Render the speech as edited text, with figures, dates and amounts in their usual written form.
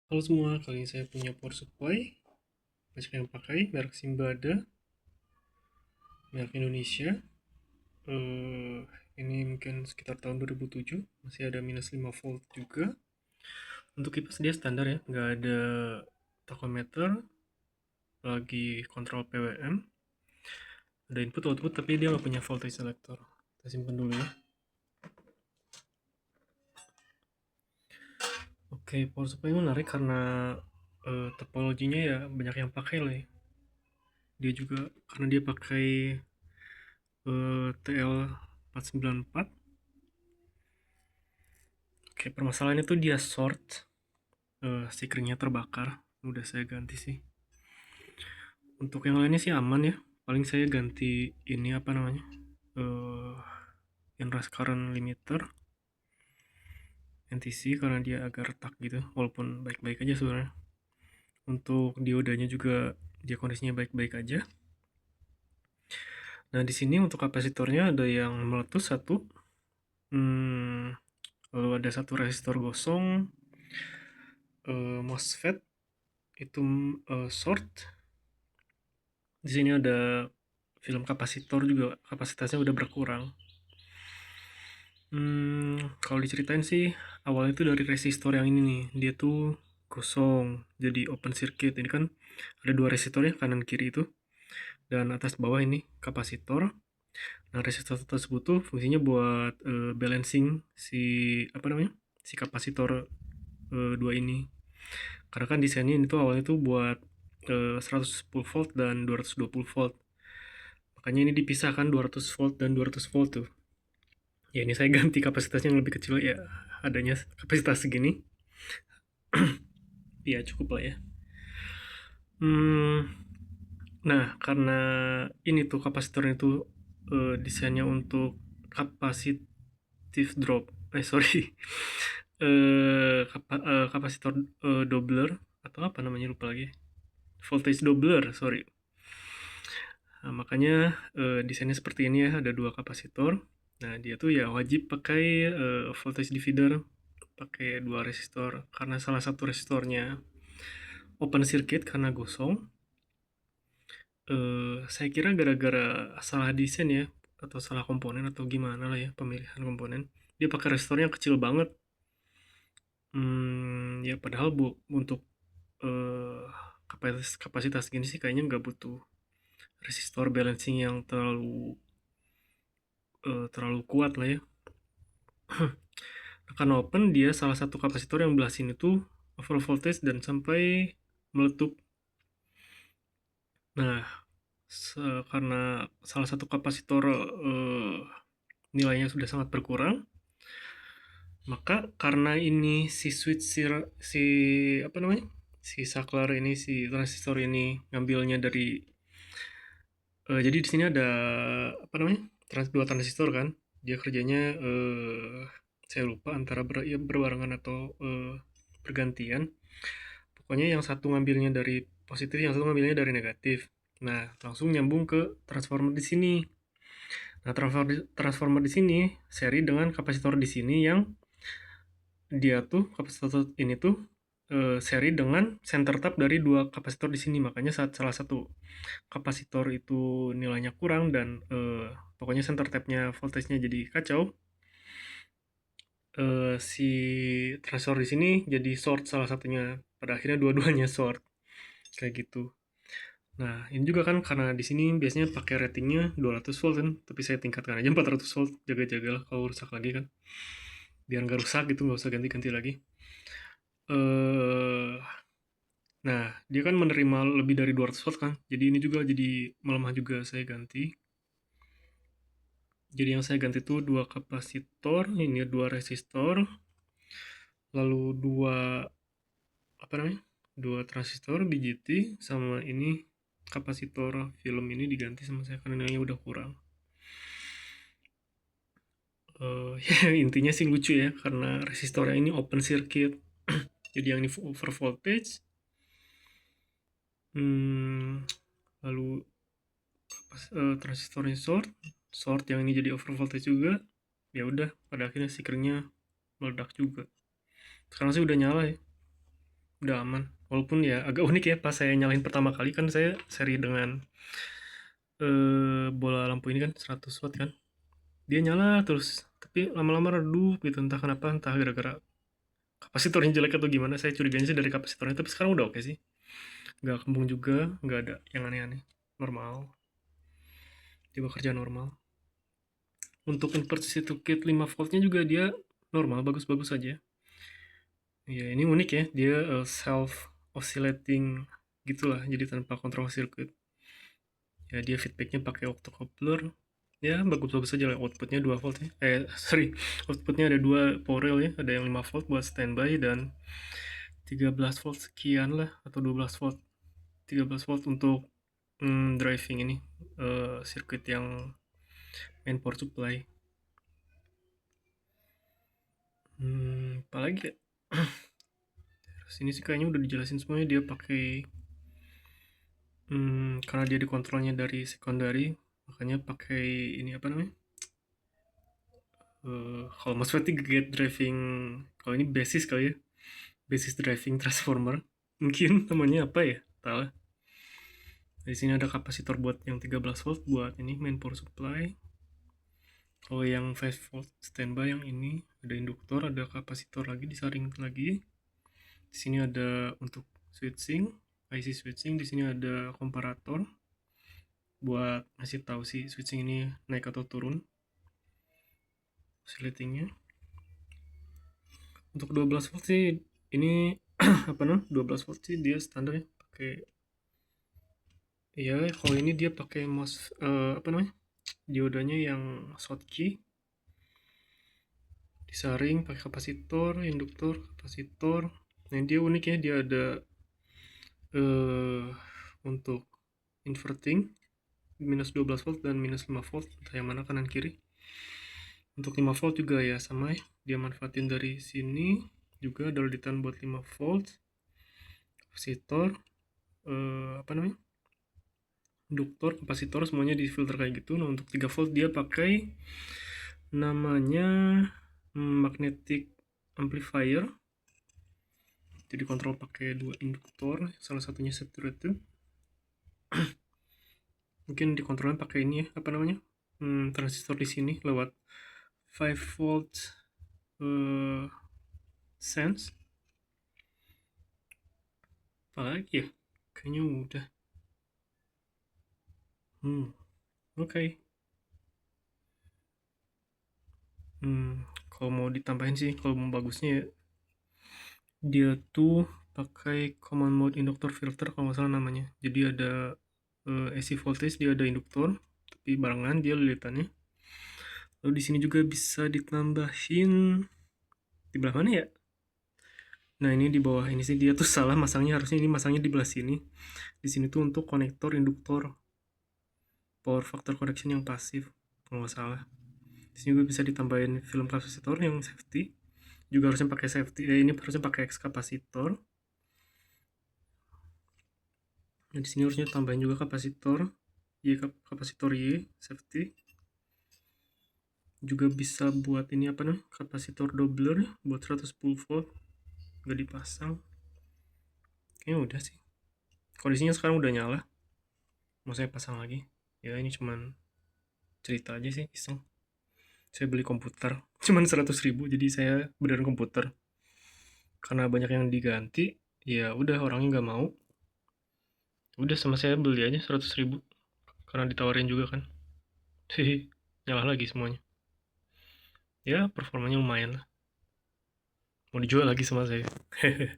Halo semua, kali ini saya punya power supply. Banyak yang pakai, merek Simba ada, merek Indonesia. Eh, ini mungkin sekitar tahun 2007, masih ada minus 5 volt juga. Untuk kipas dia standar ya, nggak ada tachometer, lagi kontrol PWM. Ada input output, tapi dia nggak punya voltage selector. Kita simpan dulu ya. Oke, power supply ini menarik karena topologinya ya banyak yang pakai lah ya. Dia juga karena dia pakai TL494. Oke, permasalahannya tuh dia short, stikernya terbakar. Udah saya ganti sih. Untuk yang lainnya sih aman ya. Paling saya ganti ini apa namanya? Eh Inrush current limiter NTC karena dia agak retak gitu. Walaupun baik-baik aja sebenarnya. Untuk diodanya juga dia kondisinya baik-baik aja. Nah, di sini untuk kapasitornya ada yang meletus satu. Hmm, lalu ada satu resistor gosong. MOSFET itu short. Di sini ada film kapasitor juga, kapasitasnya udah berkurang. Kalau diceritain sih awalnya itu dari resistor yang ini nih, dia tuh kosong, jadi open circuit. Ini kan ada dua resistor ya, kanan kiri itu, dan atas bawah ini kapasitor. Nah, resistor tersebut tuh fungsinya buat balancing si apa namanya, si kapasitor dua ini. Karena kan desainnya ini tuh awalnya tuh buat 110 volt dan 220 volt. Makanya ini dipisahkan 200 volt dan 200 volt tuh. Ya ini saya ganti kapasitasnya yang lebih kecil ya, adanya kapasitas segini. Ya cukup lah ya. Hmm, nah karena ini tuh kapasitornya itu desainnya untuk kapasitif drop. Sorry. Kapasitor doubler atau apa namanya lupa lagi. Voltage doubler, sorry. Nah, makanya desainnya seperti ini ya, ada dua kapasitor. Nah, dia tuh ya wajib pakai voltage divider, pakai dua resistor karena salah satu resistornya open circuit karena gosong. Saya kira gara-gara salah desain ya, atau salah komponen atau gimana lah ya pemilihan komponen. Dia pakai resistor yang kecil banget. Ya padahal untuk eh, kapasitas gini sih kayaknya nggak butuh resistor balancing yang terlalu kuat lah ya. Karena open dia salah satu kapasitor yang belah sini tuh over voltage dan sampai meletup. Nah, karena salah satu kapasitor nilainya sudah sangat berkurang, maka karena ini si switch si apa namanya, si saklar ini, si transistor ini ngambilnya dari jadi di sini ada apa namanya, dua transistor kan, dia kerjanya saya lupa antara ya, berbarengan atau bergantian. Pokoknya yang satu ngambilnya dari positif, yang satu ngambilnya dari negatif. Nah, langsung nyambung ke transformer di sini. Nah, transformer di sini seri dengan kapasitor di sini yang dia tuh kapasitor ini tuh seri dengan center tap dari dua kapasitor di sini. Makanya saat salah satu kapasitor itu nilainya kurang dan pokoknya center tapnya voltage-nya jadi kacau, si transistor di sini jadi short salah satunya. Pada akhirnya dua-duanya short kayak gitu. Nah, ini juga kan karena di sini biasanya pakai ratingnya 200 volt kan, tapi saya tingkatkan aja 400 volt, jaga-jaga lah kalau rusak lagi kan. Biar nggak rusak gitu, nggak usah ganti-ganti lagi. Eh, nah, dia kan menerima lebih dari 200 volt kan, jadi ini juga jadi melemah juga saya ganti. Jadi yang saya ganti itu dua kapasitor, ini dua resistor, lalu dua apa namanya? Dua transistor BJT sama ini kapasitor film ini diganti sama saya karena nilainya udah kurang. Ya intinya sih lucu ya karena resistornya ini open circuit. Jadi yang ini over voltage. Hmm, lalu transistornya short yang ini jadi over voltage juga. Ya udah, pada akhirnya stikernya meledak juga. Sekarang sih udah nyala ya, udah aman. Walaupun ya agak unik ya, pas saya nyalain pertama kali kan saya seri dengan bola lampu ini kan 100 watt kan, dia nyala terus tapi lama-lama redup gitu, entah kenapa, entah gara-gara kapasitornya jelek atau gimana. Saya curiganya sih dari kapasitornya, tapi sekarang udah oke sih, nggak kembung juga, nggak ada yang aneh-aneh, normal, dia bekerja normal. Untuk inverter to kit 5 voltnya juga dia normal, bagus-bagus aja ya. Ini unik ya, dia self oscillating gitulah, jadi tanpa kontrol sirkuit ya. Dia feedbacknya pakai octocoupler ya, bagus-bagus aja lah. Outputnya 2 volt ya, sorry, outputnya ada 2 power rail ya, ada yang 5 volt buat standby dan 13 volt sekian lah, atau 12 volt, 13 volt untuk driving ini, sirkuit yang main power supply. Apalagi ya, sini sih kayaknya udah dijelasin semuanya. Dia pakai karena dia dikontrolnya dari secondary, makanya pakai ini apa namanya, kalau MOSFET gate driving, kalau ini basis kali ya, basis driving transformer mungkin namanya apa ya, tahu. Di sini ada kapasitor buat yang 13 volt buat ini main power supply. Kalau yang 5 volt standby yang ini ada induktor, ada kapasitor lagi disaring lagi. Di sini ada untuk switching, IC switching. Di sini ada komparator buat ngasih tahu si switching ini naik atau turun oscillatingnya. Untuk 12 volt sih ini apa namanya, 12 volt sih dia standar ya, pakai ya. Kalau ini dia pakai apa namanya, diodanya yang Schottky, disaring pakai kapasitor, induktor, kapasitor. Nah dia unik ya, dia ada untuk inverting minus 12 volt dan minus 5 volt, entah yang mana kanan kiri. Untuk 5 volt juga ya sama ya, dia manfaatin dari sini juga ada leadan buat 5 volt, kapasitor, apa namanya, induktor, kapasitor, semuanya di filter kayak gitu. Nah untuk 3 volt dia pakai namanya magnetic amplifier, jadi kontrol pakai 2 induktor, salah satunya saturated. Mungkin dikontrolnya pakai ini ya, apa namanya, transistor di sini lewat 5 volt sense. Apalagi ya, kayaknya udah. Oke. Kalau mau ditambahin sih, kalau mau bagusnya ya, dia tuh pakai common mode inductor filter kalau nggak salah namanya. Jadi ada AC voltage, dia ada induktor tapi barengan dia lilitannya. Lalu di sini juga bisa ditambahin di belah mana ya? Nah ini di bawah ini sih dia tuh salah masangnya, harusnya ini masangnya di belah sini. Di sini tuh untuk konektor induktor power factor correction yang pasif kalau nggak salah. Di sini juga bisa ditambahin film kapasitor yang safety, juga harusnya pakai safety. Ini harusnya pakai X kapasitor. Nah di sini harusnya tambahin juga kapasitor kapasitor Y safety. Juga bisa buat ini apa nih, kapasitor doubler buat 110 volt, nggak dipasang. Kayaknya udah sih. Kondisinya sekarang udah nyala, mau saya pasang lagi ya. Ini cuman cerita aja sih, iseng. Saya beli komputer cuman 100.000, jadi saya beneran komputer. Karena banyak yang diganti, ya udah orangnya nggak mau, udah sama saya beli aja 100.000 karena ditawarin juga kan. Hehe, nyala lagi semuanya. Ya performanya lumayan lah, mau dijual lagi sama saya. Hehe.